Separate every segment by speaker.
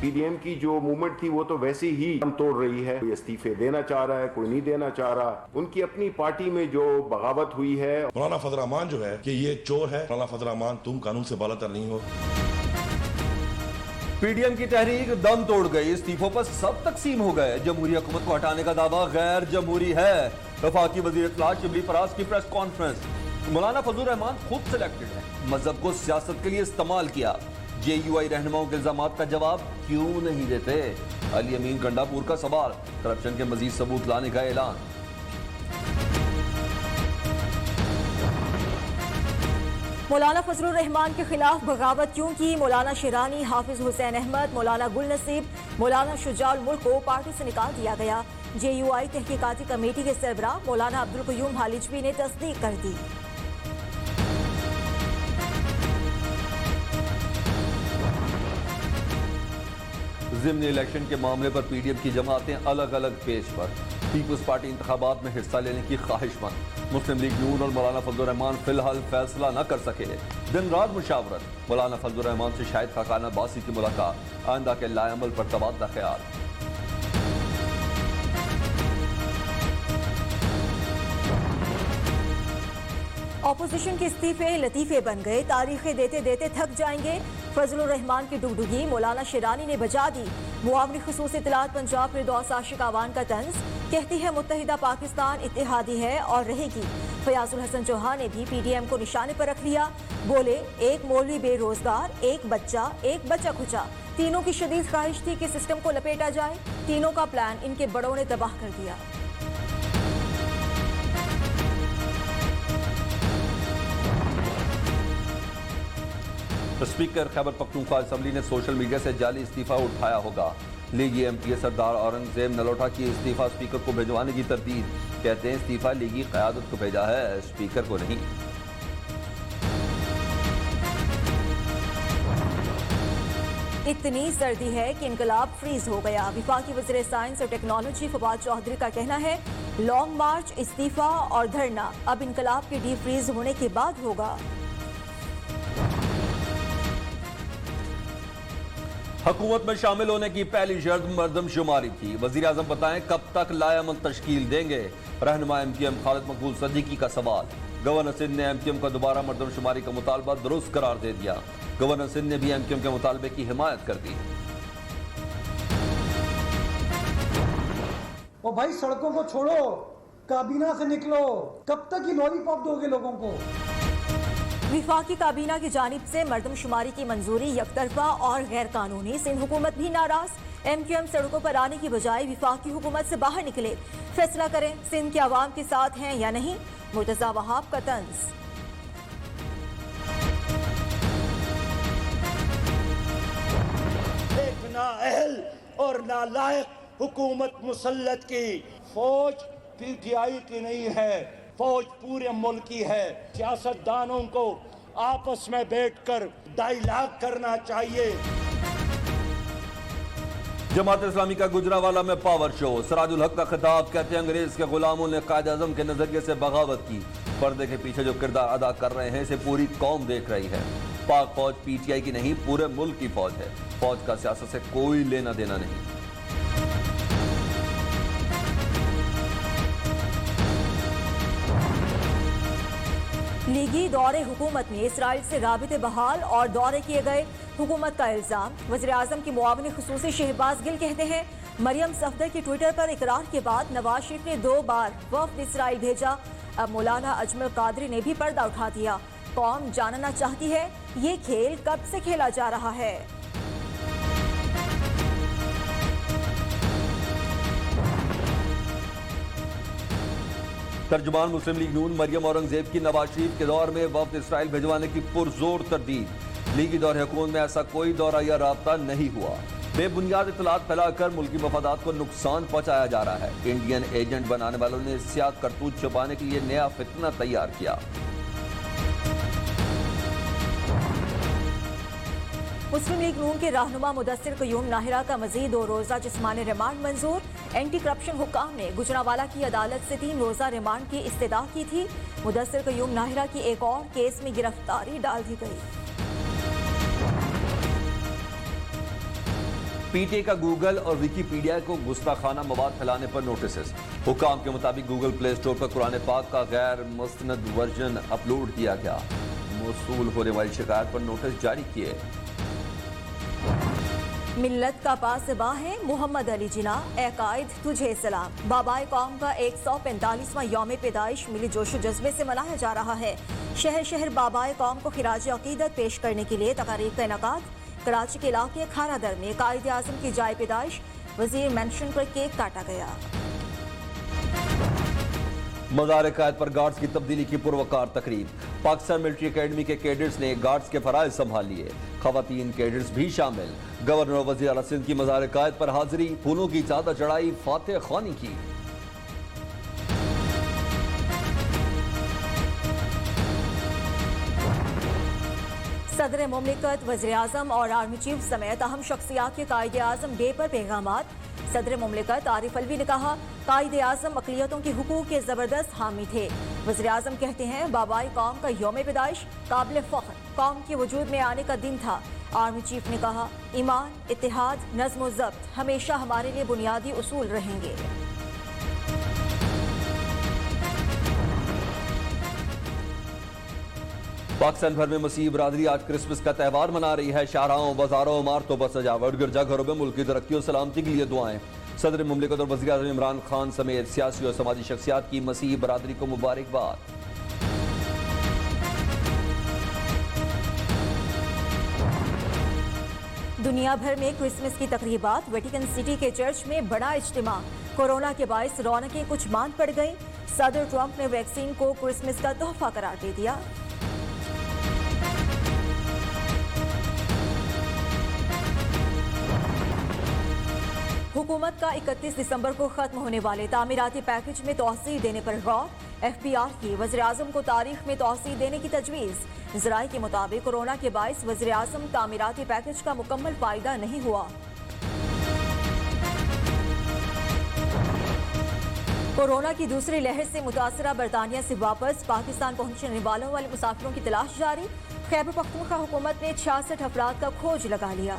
Speaker 1: PDM की जो movement थी वो तो वैसे ही हम तोड़ रही है। कोई इस्तीफे देना चाह रहा है, कोई नहीं देना चाह रहा। उनकी अपनी पार्टी में जो बगावत हुई है।
Speaker 2: मौलाना फजल रहमान जो है कि ये चोर है। मौलाना फजल रहमान, तुम कानून से बालातर नहीं हो।
Speaker 3: पीडीएम की तहरीक दम तोड़ गई, इस्तीफों पर सब तकसीम हो गए। जमहूरी हुकूमत को हटाने का दावा गैर जमहूरी है। वफाकी वजीर इत्तलात शिबली फराज की प्रेस कॉन्फ्रेंस। मौलाना फजल रहमान खुद सिलेक्टेड है, मजहब को सियासत के लिए इस्तेमाल किया। जेयूआई रहनुमाओं के इल्जामात का जवाब क्यों नहीं देते? अली अमीन गंडापुर का सवाल। करप्शन के मजीद सबूत लाने का ऐलान।
Speaker 4: मौलाना फजल रहमान के खिलाफ बगावत क्यों की? मौलाना शिरानी, हाफिज हुसैन अहमद, मौलाना गुल नसीब, मौलाना शुजाउल मुल्क को पार्टी से निकाल दिया गया। जेयूआई तहकीकाती कमेटी के सरबराह मौलाना अब्दुल कयूम हालिजवी ने तस्दीक कर दी।
Speaker 3: ज़िमनी इलेक्शन के मामले पर पीडीएम की जमातें अलग अलग पेज पर। पीपल्स पार्टी इंतखाबात में हिस्सा लेने की ख्वाहिशमंद। मुस्लिम लीग नून और मौलाना फजल रहमान फिलहाल फैसला न कर सके। दिन रात मुशावरत। मौलाना फजल रहमान से शाहिद खाकाना बासी की मुलाकात। आइंदा के लाएअमल पर तबादला ख्याल।
Speaker 4: ऑपोजिशन के इस्तीफे लतीफे बन गए। तारीखें देते देते थक जाएंगे। फजल रहमान की डुगडुगी मौलाना शिरानी ने बजा दी। मुआवनी खुसूसी इत्तलात पंजाब फिरदौस आशिक आवान का तंज कहती है मुत्तहिदा पाकिस्तान इत्तेहादी है और रहेगी। फयाजुल हसन चौहान ने भी पीडीएम को निशाने पर रख लिया। बोले, एक मौलवी बेरोजगार, एक बच्चा खुचा। तीनों की शदीद ख्वाहिश थी कि सिस्टम को लपेटा जाए। तीनों का प्लान इनके बड़ों ने तबाह कर दिया।
Speaker 3: स्पीकर खैबर पख्तूनख्वा असम्बली ने सोशल मीडिया से जाली इस्तीफा उठाया होगा। लीगी एमपी सरदार औरंगजेब नलोटा की इस्तीफा स्पीकर को भिजवाने की तरदीद। कहते हैं इस्तीफा लीगी क़यादत को भेजा है, स्पीकर को नहीं।
Speaker 4: इतनी सर्दी है कि इनकलाब फ्रीज हो गया। विफाकी वज़ीर साइंस और टेक्नोलॉजी फवाद चौधरी का कहना है लॉन्ग मार्च, इस्तीफा और धरना अब इनकलाब के डी फ्रीज होने के बाद होगा।
Speaker 3: हुकूमत में शामिल होने की पहली शर्त मर्दमशुमारी थी। वजीर आजम बताएं कब तक लाएअमल तश्कील देंगे? रहनुमा एमक्यूएम खालिद मकबूल सदीकी का सवाल। गवर्नर सिंध ने एमक्यूएम का दोबारा मर्दमशुमारी का मुतालबा दुरुस्त करार दे दिया। गवर्नर सिंध ने भी एमक्यूएम के मुतालबे की हिमायत कर दी।
Speaker 5: ओ भाई, सड़कों को छोड़ो, काबीना से निकलो। कब तक ये लॉलीपॉप दोगे लोगों को?
Speaker 4: विफाकी काबीना की जानिब से मर्दमशुमारी की मंजूरी यकतरफा और गैर कानूनी। सिंध हुकूमत भी नाराज। एमक्यूएम सड़कों पर आने की बजाय विफाकी हुकूमत से बाहर निकले। फैसला करें सिंध के अवाम के साथ हैं या नहीं। मुर्तजा वहाब का तंज।
Speaker 6: एक नाअहल और नालायक हुकूमत मुसल्लत की। फौज पीटीआई की नहीं है, फौज पूरे मुल्क की है। सियासतदानों को आपस में बैठकर डायलॉग करना चाहिए।
Speaker 3: जमात इस्लामी का गुजरावाला में पावर शो। सराजुल हक का खिताब। कहते हैं अंग्रेज के गुलामों ने कायद आजम के नजरिए से बगावत की। पर्दे के पीछे जो किरदार अदा कर रहे हैं इसे पूरी कौम देख रही है। पाक फौज पीटीआई की नहीं, पूरे मुल्क की फौज है। फौज का सियासत से कोई लेना देना नहीं।
Speaker 4: लीगी दौरे हुकूमत में इसराइल से राबिते बहाल और दौरे किए गए। हुकूमत का इल्जाम। वज़ीर आज़म की मुआविन खुसूसी शहबाज गिल कहते हैं मरियम सफदर की ट्विटर पर इकरार के बाद नवाज शरीफ ने 2 बार वफ्द इसराइल भेजा। अब मौलाना अजमल कादरी ने भी पर्दा उठा दिया। कौम जानना चाहती है ये खेल कब से खेला जा रहा है।
Speaker 3: तर्जुमान मुस्लिम लीग नून मरियम औरंगजेब की नवाज शरीफ के दौर में वफ्द इसराइल भिजवाने की पुरजोर तरदीद। लीगी दौरे हुकूमत में ऐसा कोई दौरा या राब्ता नहीं हुआ। बेबुनियाद इतलात फैलाकर मुल्की मफादात को नुकसान पहुंचाया जा रहा है। इंडियन एजेंट बनाने वालों ने सियाह करतूत छुपाने के लिए नया फितना तैयार किया।
Speaker 4: मुस्लिम लीग नून के रहनुमा मुदस्सिर कयूम नाहिरा का मजीद 2 रोजा जिस्मानी रिमांड मंजूर। एंटी करप्शन हुक्काम ने गुजरावाला की अदालत से 3 रोजा रिमांड की इस्तदा की थी। मुदस्सिर कयूम नाहिरा की एक और केस में गिरफ्तारी डाल दी गई।
Speaker 3: पीटीआई का गूगल और विकीपीडिया को गुस्ताखाना मवाद फैलाने पर नोटिस। हुकाम के मुताबिक गूगल प्ले स्टोर पर कुरान पाक का गैर मुस्तनद वर्जन अपलोड किया गया। मौसूल होने वाली शिकायत पर नोटिस जारी किए।
Speaker 4: मिल्लत का पासबा है मोहम्मद अली जिना, ए कायद तुझे सलाम। बाबाए कौम का 145वां यौम पैदाइश मिली जोशो जज्बे से मनाया जा रहा है। शहर शहर बाबाए कौम को खिराज अकीदत पेश करने के लिए तकारीब का इनेकाद। कराची के इलाके खारादर में कायद आजम की जाए पैदाइश, वजीर मेंशन पर केक काटा गया।
Speaker 3: मज़ार कायद पर गार्ड्स की तब्दीली की पुरवकार तकरीब। पाकिस्तान मिलिट्री एकेडमी के कैडेट्स ने गार्ड्स के फराइज संभाल लिए, खवातीन कैडेट्स भी शामिल। गवर्नर और वज़ीर आला सिंध की मज़ार कायद पर हाजिरी, फूलों की चादर चढ़ाई, फातह खानी की।
Speaker 4: सदर मुमलिकत, वज़ीर आज़म और आर्मी चीफ समेत अहम शख्सियात के कायदे आज़म डे पर पैगामात। सदर मुमलिकत आरिफ अलवी ने कहा, कायदे आज़म अक़लियतों के हुकूक के ज़बरदस्त हामी थे। वज़ीर आज़म कहते हैं, बाबाई कौम का यौम पैदाइश काबिल फ़ख्र कौम के वजूद में आने का दिन था। आर्मी चीफ ने कहा, ईमान, इत्तेहाद, नज़्म व ज़ब्त हमेशा हमारे लिए बुनियादी उसूल रहेंगे।
Speaker 3: पाकिस्तान भर में मसीह बरादरी आज क्रिसमस का त्यौहार मना रही है। शाहराहों, बाजारों, इमारतों पर सजावट, गिरजाघरों में मुल्क की तरक्की और सलामती के लिए दुआएं। सदर मुमलिकत और वज़ीर आज़म इमरान खान समेत सियासी और समाजी शख्सियात की मसीह बरादरी को मुबारकबाद।
Speaker 4: दुनिया भर में क्रिसमस की तकरीबात। वेटिकन सिटी के चर्च में बड़ा इज्तिमा। कोरोना के बायस रौनकें कुछ मांद पड़ गई। सदर ट्रंप ने वैक्सीन को क्रिसमस का तोहफा करार दे दिया। हुकूमत का 31 दिसंबर को खत्म होने वाले तामीराती पैकेज में तोसी देने पर गौर। FBR की वज़ीर आज़म को तारीख में तोसी देने की तजवीज़। ज़राए के मुताबिक कोरोना के बायस वज़ीर आज़म तामीराती पैकेज का मुकम्मल फायदा नहीं हुआ। कोरोना की दूसरी लहर से मुतासरा बरतानिया से वापस पाकिस्तान पहुंचने वालों वाले मुसाफिरों की तलाश जारी। खैबर पख्तूनख्वा हुकूमत ने 66 अफराद का खोज लगा लिया।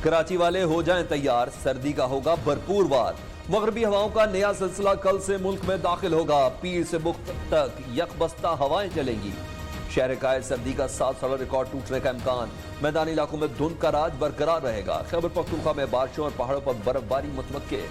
Speaker 3: कराची वाले हो जाएं तैयार, सर्दी का होगा भरपूर वार। मगरबी हवाओं का नया सिलसिला कल से मुल्क में दाखिल होगा। पीर से बुख्त तक यकबस्ता हवाएं चलेंगी। शहर कायद सर्दी का 7 साल रिकॉर्ड टूटने का इम्कान। मैदानी इलाकों में धुंध का राज बरकरार रहेगा। खैबर पख्तूनख्वा में बारिशों और पहाड़ों पर बर्फबारी मुतवक्के।